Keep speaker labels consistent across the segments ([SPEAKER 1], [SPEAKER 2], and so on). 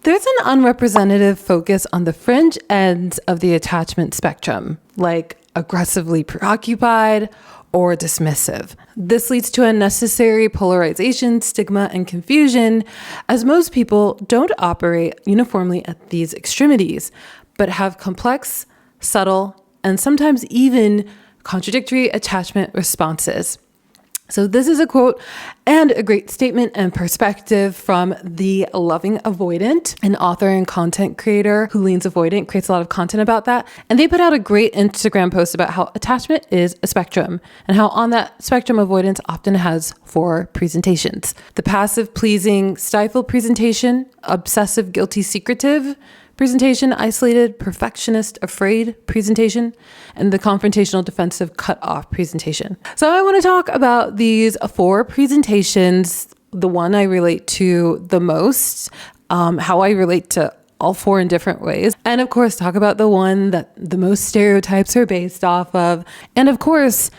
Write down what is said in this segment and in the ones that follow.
[SPEAKER 1] There's an unrepresentative focus on the fringe ends of the attachment spectrum, like aggressively preoccupied or dismissive. This leads to unnecessary polarization, stigma, and confusion, as most people don't operate uniformly at these extremities, but have complex, subtle, and sometimes even contradictory attachment responses. So this is a quote and a great statement and perspective from the Loving Avoidant, an author and content creator who leans avoidant, creates a lot of content about that. And they put out a great Instagram post about how attachment is a spectrum and how on that spectrum, avoidance often has 4 presentations: the passive, pleasing, stifled presentation, obsessive, guilty, secretive presentation, isolated, perfectionist, afraid presentation, and the confrontational, defensive, cut off presentation. So I want to talk about these 4 presentations, the one I relate to the most, how I relate to all 4 in different ways, and of course talk about the one that the most stereotypes are based off of. And of course,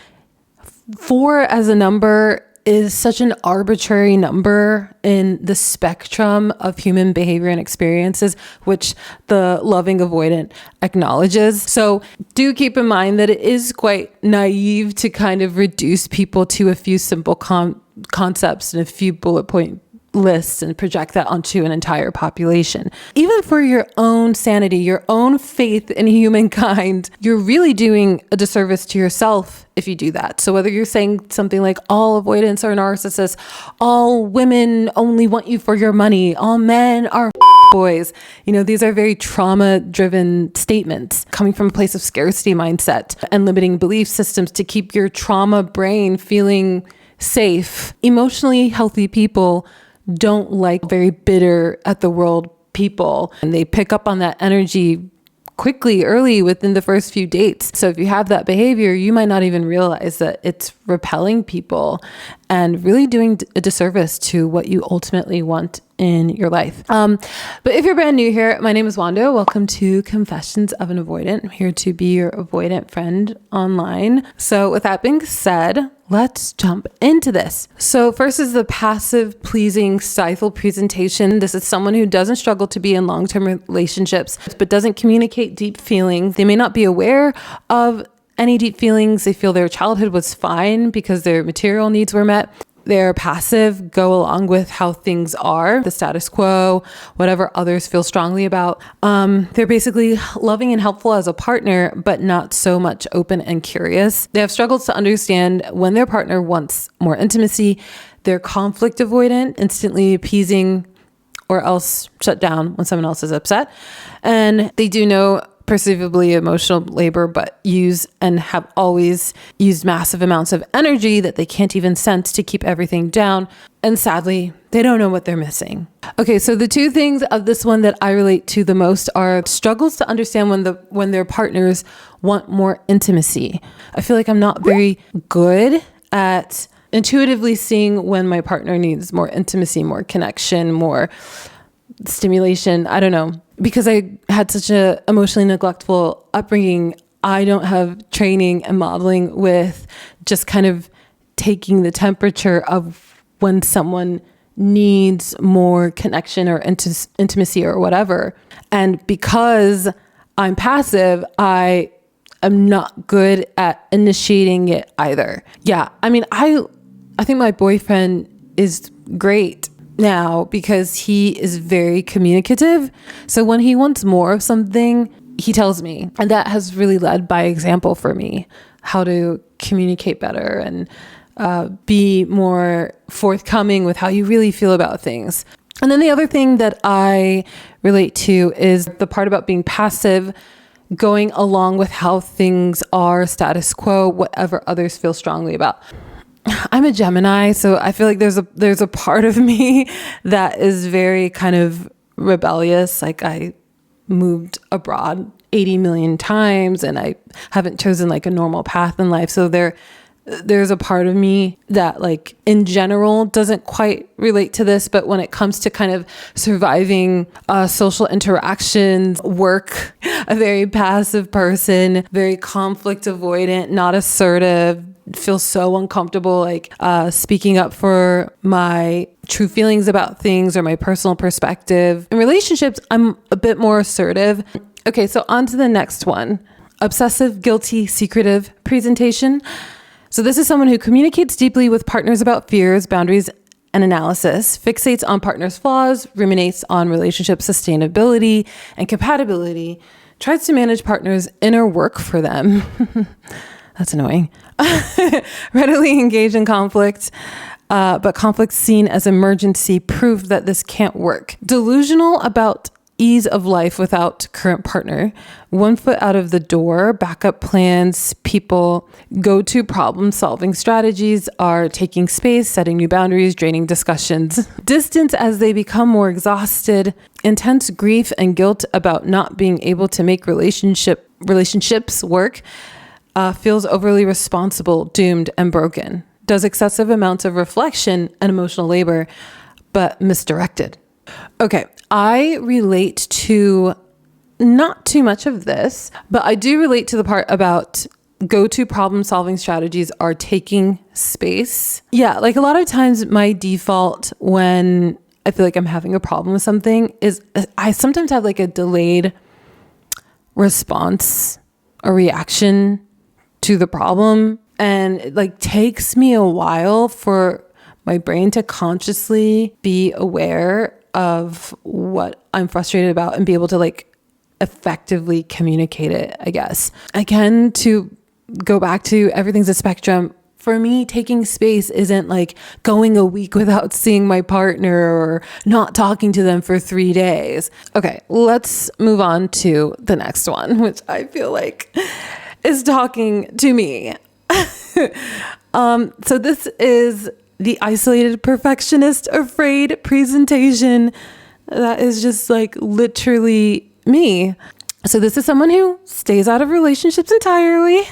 [SPEAKER 1] 4 as a number is such an arbitrary number in the spectrum of human behavior and experiences, which the Loving Avoidant acknowledges. So do keep in mind that it is quite naive to kind of reduce people to a few simple concepts and a few bullet point lists and project that onto an entire population. Even for your own sanity, your own faith in humankind, you're really doing a disservice to yourself if you do that. So whether you're saying something like all avoidants are narcissists, all women only want you for your money, all men are boys, these are very trauma-driven statements coming from a place of scarcity mindset and limiting belief systems to keep your trauma brain feeling safe. Emotionally healthy people don't like very bitter at the world people, and they pick up on that energy quickly, early within the first few dates. So if you have that behavior, you might not even realize that it's repelling people and really doing a disservice to what you ultimately want in your life. But if you're brand new here, my name is Wanda. Welcome to Confessions of an Avoidant. I'm here to be your avoidant friend online. So with that being said, let's jump into this. So first is the passive, pleasing, stifled presentation. This is someone who doesn't struggle to be in long-term relationships, but doesn't communicate deep feelings. They may not be aware of any deep feelings. They feel their childhood was fine because their material needs were met. They're passive, go along with how things are, the status quo, whatever others feel strongly about. They're basically loving and helpful as a partner, but not so much open and curious. They have struggles to understand when their partner wants more intimacy. They're conflict avoidant, instantly appeasing or else shut down when someone else is upset. And they do know perceivably emotional labor, but use and have always used massive amounts of energy that they can't even sense to keep everything down. And sadly, they don't know what they're missing. Okay, so the 2 things of this one that I relate to the most are struggles to understand when their partners want more intimacy. I feel like I'm not very good at intuitively seeing when my partner needs more intimacy, more connection, more stimulation. I don't know. Because I had such a emotionally neglectful upbringing, I don't have training and modeling with just kind of taking the temperature of when someone needs more connection or intimacy or whatever. And because I'm passive, I am not good at initiating it either. Yeah, I mean, I think my boyfriend is great now because he is very communicative. So when he wants more of something, he tells me. And that has really led by example for me, how to communicate better and be more forthcoming with how you really feel about things. And then the other thing that I relate to is the part about being passive, going along with how things are, status quo, whatever others feel strongly about. I'm a Gemini, so I feel like there's a part of me that is very kind of rebellious. Like I moved abroad 80 million times and I haven't chosen like a normal path in life. So there's a part of me that like in general doesn't quite relate to this, but when it comes to kind of surviving social interactions, work, a very passive person, very conflict avoidant, not assertive, feel so uncomfortable like speaking up for my true feelings about things or my personal perspective. In relationships, I'm a bit more assertive. Okay, so on to the next one. Obsessive, guilty, secretive presentation. So this is someone who communicates deeply with partners about fears, boundaries, and analysis, fixates on partners' flaws, ruminates on relationship sustainability and compatibility, tries to manage partners' inner work for them. That's annoying. Readily engage in conflict, but conflict seen as emergency proof that this can't work. Delusional about ease of life without current partner. 1 foot out of the door, backup plans, people, go-to problem-solving strategies are taking space, setting new boundaries, draining discussions. Distance as they become more exhausted. Intense grief and guilt about not being able to make relationships work. Feels overly responsible, doomed, and broken. Does excessive amounts of reflection and emotional labor, but misdirected. Okay, I relate to not too much of this, but I do relate to the part about go-to problem-solving strategies are taking space. Yeah, like a lot of times my default when I feel like I'm having a problem with something is I sometimes have like a delayed response, a reaction to the problem. And it like takes me a while for my brain to consciously be aware of what I'm frustrated about and be able to like effectively communicate it, I guess. Again, to go back to everything's a spectrum. For me, taking space isn't like going a week without seeing my partner or not talking to them for 3 days. Okay, let's move on to the next one, which I feel like is talking to me. So this is the isolated perfectionist afraid presentation. That is just like literally me. So this is someone who stays out of relationships entirely.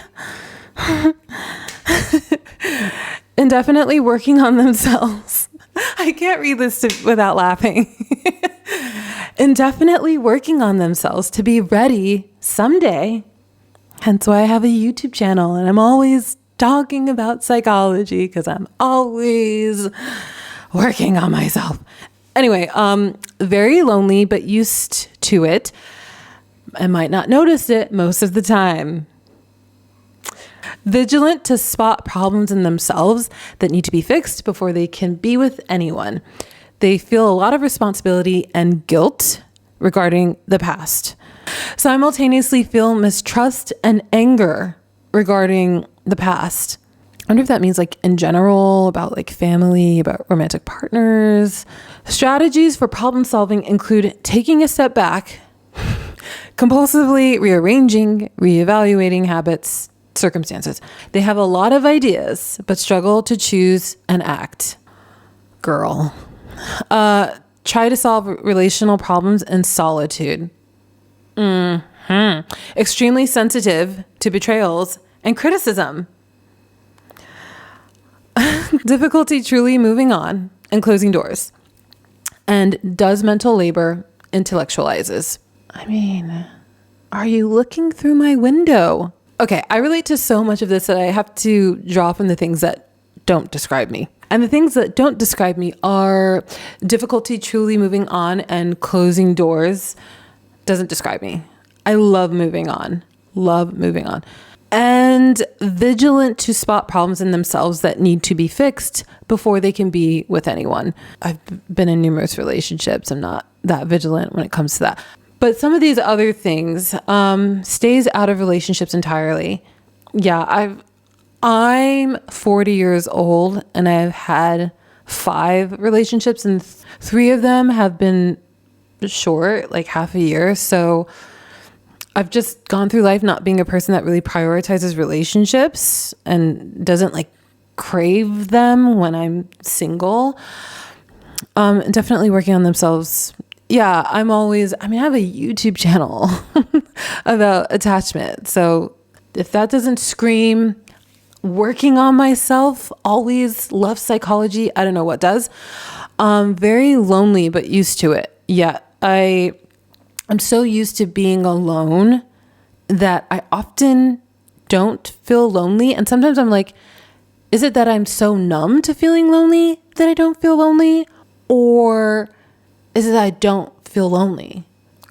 [SPEAKER 1] Indefinitely working on themselves. I can't read this without laughing. Indefinitely working on themselves to be ready someday. Hence why I have a YouTube channel and I'm always talking about psychology because I'm always working on myself. Anyway, very lonely, but used to it. I might not notice it most of the time. Vigilant to spot problems in themselves that need to be fixed before they can be with anyone. They feel a lot of responsibility and guilt regarding the past. Simultaneously feel mistrust and anger regarding the past. I wonder if that means like in general about like family, about romantic partners. Strategies for problem solving include taking a step back, compulsively rearranging, reevaluating habits, circumstances. They have a lot of ideas, but struggle to choose and act. Girl. Try to solve relational problems in solitude. Extremely sensitive to betrayals and criticism. Difficulty truly moving on and closing doors. And does mental labor, intellectualizes. I mean, are you looking through my window? Okay, I relate to so much of this that I have to draw from the things that don't describe me. And the things that don't describe me are difficulty truly moving on and closing doors. Doesn't describe me. I love moving on. Love moving on. And vigilant to spot problems in themselves that need to be fixed before they can be with anyone. I've been in numerous relationships. I'm not that vigilant when it comes to that. But some of these other things, stays out of relationships entirely. Yeah, I'm 40 years old and I've had 5 relationships and 3 of them have been short, like half a year. So I've just gone through life not being a person that really prioritizes relationships and doesn't like crave them when I'm single. Definitely working on themselves. Yeah, I have a YouTube channel about attachment. So if that doesn't scream working on myself, always love psychology, I don't know what does. Very lonely, but used to it. Yeah, I'm so used to being alone that I often don't feel lonely. And sometimes I'm like, is it that I'm so numb to feeling lonely that I don't feel lonely? Or is it that I don't feel lonely?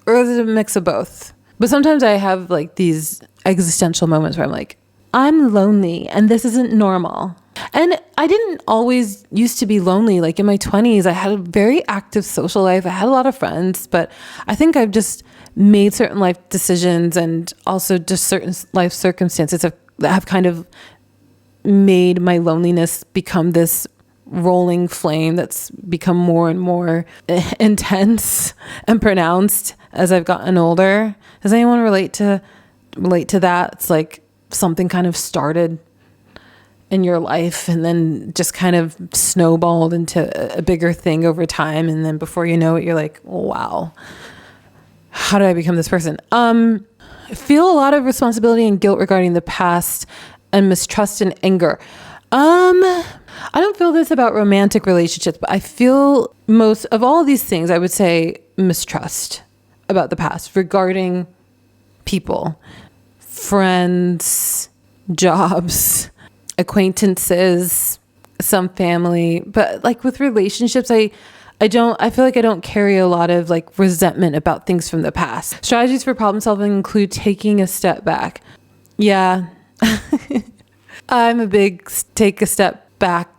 [SPEAKER 1] Or is it a mix of both? But sometimes I have like these existential moments where I'm like, I'm lonely and this isn't normal. And I didn't always used to be lonely. Like in my 20s, I had a very active social life. I had a lot of friends, but I think I've just made certain life decisions and also just certain life circumstances that have kind of made my loneliness become this rolling flame that's become more and more intense and pronounced as I've gotten older. Does anyone relate to that? It's like something kind of started in your life and then just kind of snowballed into a bigger thing over time. And then before you know it, you're like, wow, how did I become this person? I feel a lot of responsibility and guilt regarding the past and mistrust and anger. I don't feel this about romantic relationships, but I feel most of all these things, I would say mistrust about the past regarding people, friends, jobs, acquaintances, some family. But like with relationships, I feel like I don't carry a lot of like resentment about things from the past. Strategies for problem solving include taking a step back. Yeah. I'm a big take a step back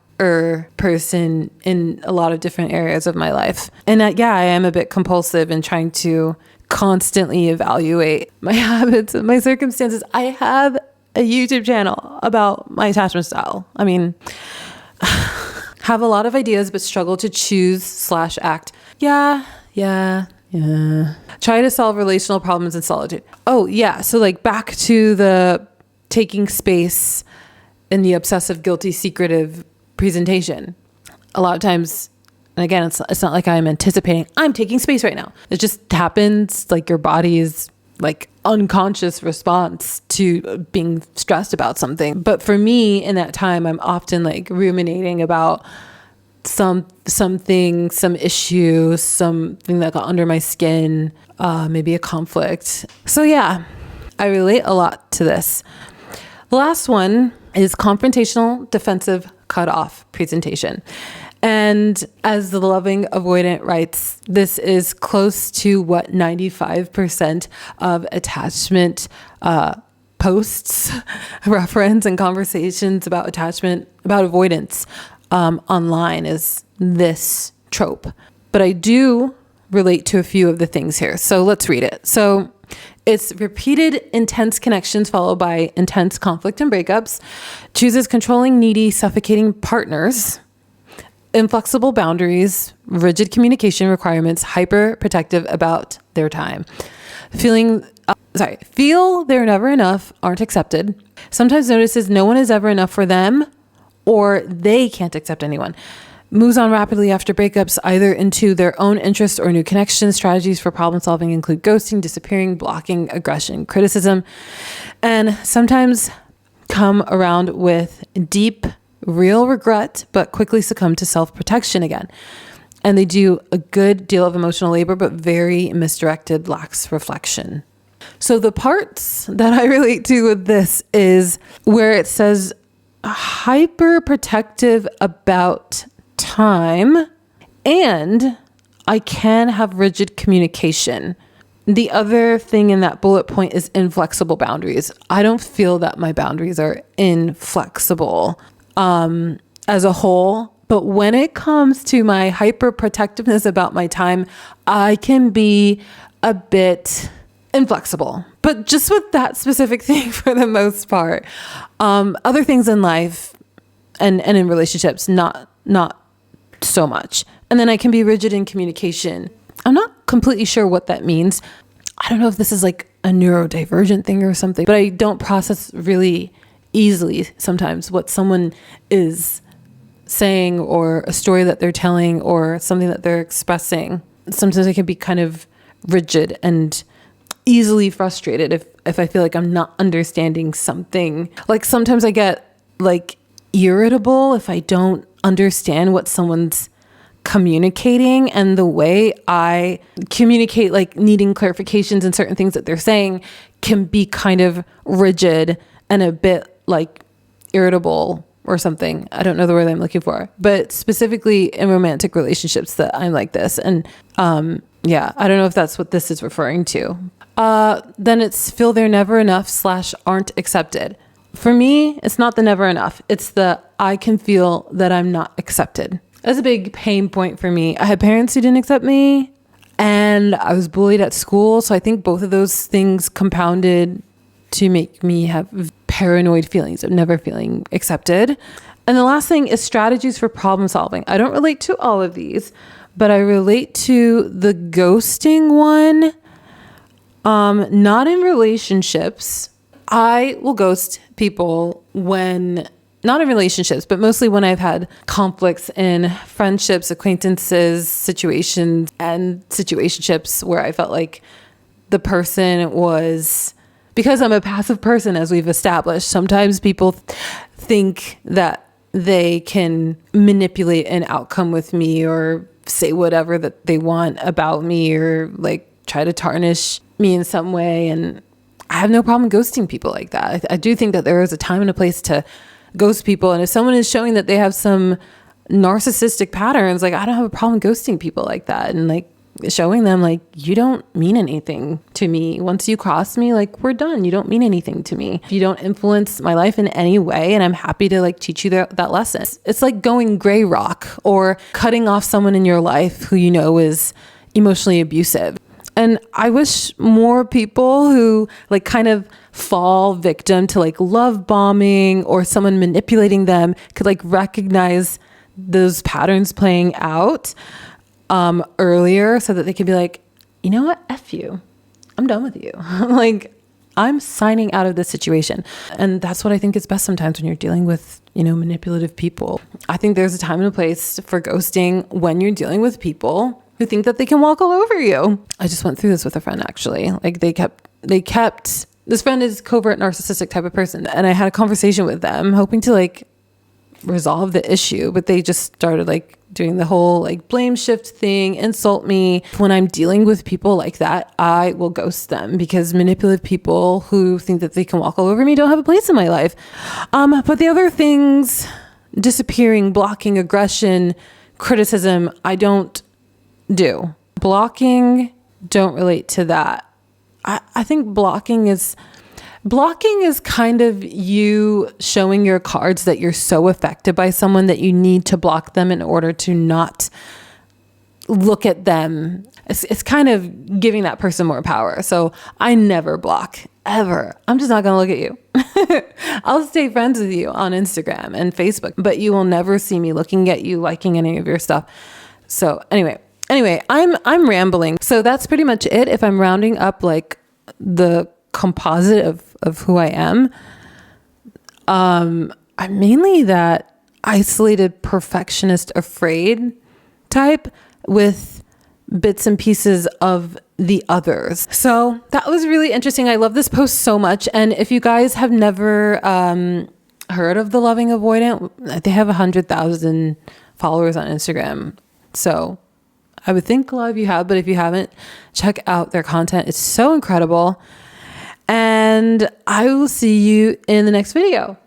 [SPEAKER 1] person in a lot of different areas of my life. And I am a bit compulsive in trying to constantly evaluate my habits and my circumstances. I have a YouTube channel about my attachment style. I mean, have a lot of ideas, but struggle to choose/act. Yeah. Try to solve relational problems in solitude. Oh yeah. So like back to the taking space in the obsessive, guilty, secretive presentation. A lot of times, and again, it's not like I'm anticipating, I'm taking space right now. It just happens, like your body's like unconscious response to being stressed about something. But for me in that time, I'm often like ruminating about something, some issue, something that got under my skin, maybe a conflict. So yeah, I relate a lot to this. The last one is confrontational, defensive, cut-off presentation. And as the loving avoidant writes, this is close to what 95% of attachment posts reference and conversations about attachment, about avoidance online is this trope. But I do relate to a few of the things here. So let's read it. So it's repeated intense connections followed by intense conflict and breakups, chooses controlling, needy, suffocating partners, inflexible boundaries, rigid communication requirements, hyper protective about their time, feel they're never enough, aren't accepted, sometimes notices no one is ever enough for them or they can't accept anyone, moves on rapidly after breakups, either into their own interests or new connections. Strategies for problem solving include ghosting, disappearing, blocking, aggression, criticism, and sometimes come around with deep, real regret, but quickly succumb to self-protection again. And they do a good deal of emotional labor, but very misdirected, lacks reflection. So the parts that I relate to with this is where it says hyper protective about time, and I can have rigid communication. The other thing in that bullet point is inflexible boundaries. I don't feel that my boundaries are inflexible as a whole, but when it comes to my hyper protectiveness about my time, I can be a bit inflexible, but just with that specific thing for the most part. Other things in life and in relationships, not so much. And then I can be rigid in communication. I'm not completely sure what that means. I don't know if this is like a neurodivergent thing or something, but I don't process really easily sometimes what someone is saying or a story that they're telling or something that they're expressing. Sometimes I can be kind of rigid and easily frustrated if I feel like I'm not understanding something. Like sometimes I get like irritable if I don't understand what someone's communicating, and the way I communicate, like needing clarifications and certain things that they're saying, can be kind of rigid and a bit like irritable or something. I don't know the word I'm looking for, but specifically in romantic relationships that I'm like this. And yeah, I don't know if that's what this is referring to. Then it's feel they're never enough / aren't accepted. For me, it's not the never enough. It's the I can feel that I'm not accepted. That's a big pain point for me. I had parents who didn't accept me, and I was bullied at school. So I think both of those things compounded to make me have paranoid feelings of never feeling accepted. And the last thing is strategies for problem solving. I don't relate to all of these, but I relate to the ghosting one. Not in relationships. I will ghost people when, not in relationships, but mostly when I've had conflicts in friendships, acquaintances, situations, and situationships where I felt like the person was, because I'm a passive person, as we've established, sometimes people think that they can manipulate an outcome with me or say whatever that they want about me or like try to tarnish me in some way. And I have no problem ghosting people like that. I do think that there is a time and a place to ghost people. And if someone is showing that they have some narcissistic patterns, like I don't have a problem ghosting people like that. And like showing them like, you don't mean anything to me. Once you cross me, like we're done. You don't mean anything to me. You don't influence my life in any way. And I'm happy to like teach you that lesson. It's like going gray rock or cutting off someone in your life who you know is emotionally abusive. And I wish more people who like kind of fall victim to like love bombing or someone manipulating them could like recognize those patterns playing out earlier so that they could be like, you know what? F you. I'm done with you. Like I'm signing out of this situation. And that's what I think is best sometimes when you're dealing with, manipulative people. I think there's a time and a place for ghosting when you're dealing with people who think that they can walk all over you. I just went through this with a friend actually. Like they kept, this friend is covert narcissistic type of person. And I had a conversation with them hoping to like resolve the issue, but they just started like doing the whole like blame shift thing, insult me. When I'm dealing with people like that, I will ghost them because manipulative people who think that they can walk all over me don't have a place in my life. But the other things, disappearing, blocking, aggression, criticism, I don't do. Blocking, don't relate to that. I think blocking is kind of you showing your cards that you're so affected by someone that you need to block them in order to not look at them. It's kind of giving that person more power. So I never block, ever. I'm just not going to look at you. I'll stay friends with you on Instagram and Facebook, but you will never see me looking at you, liking any of your stuff. So anyway, I'm rambling. So that's pretty much it. If I'm rounding up like the composite of who I am, I'm mainly that isolated perfectionist afraid type with bits and pieces of the others. So that was really interesting. I love this post so much. And if you guys have never heard of the Loving Avoidant, they have 100,000 followers on Instagram. So I would think a lot of you have, but if you haven't, check out their content. It's so incredible. And I will see you in the next video.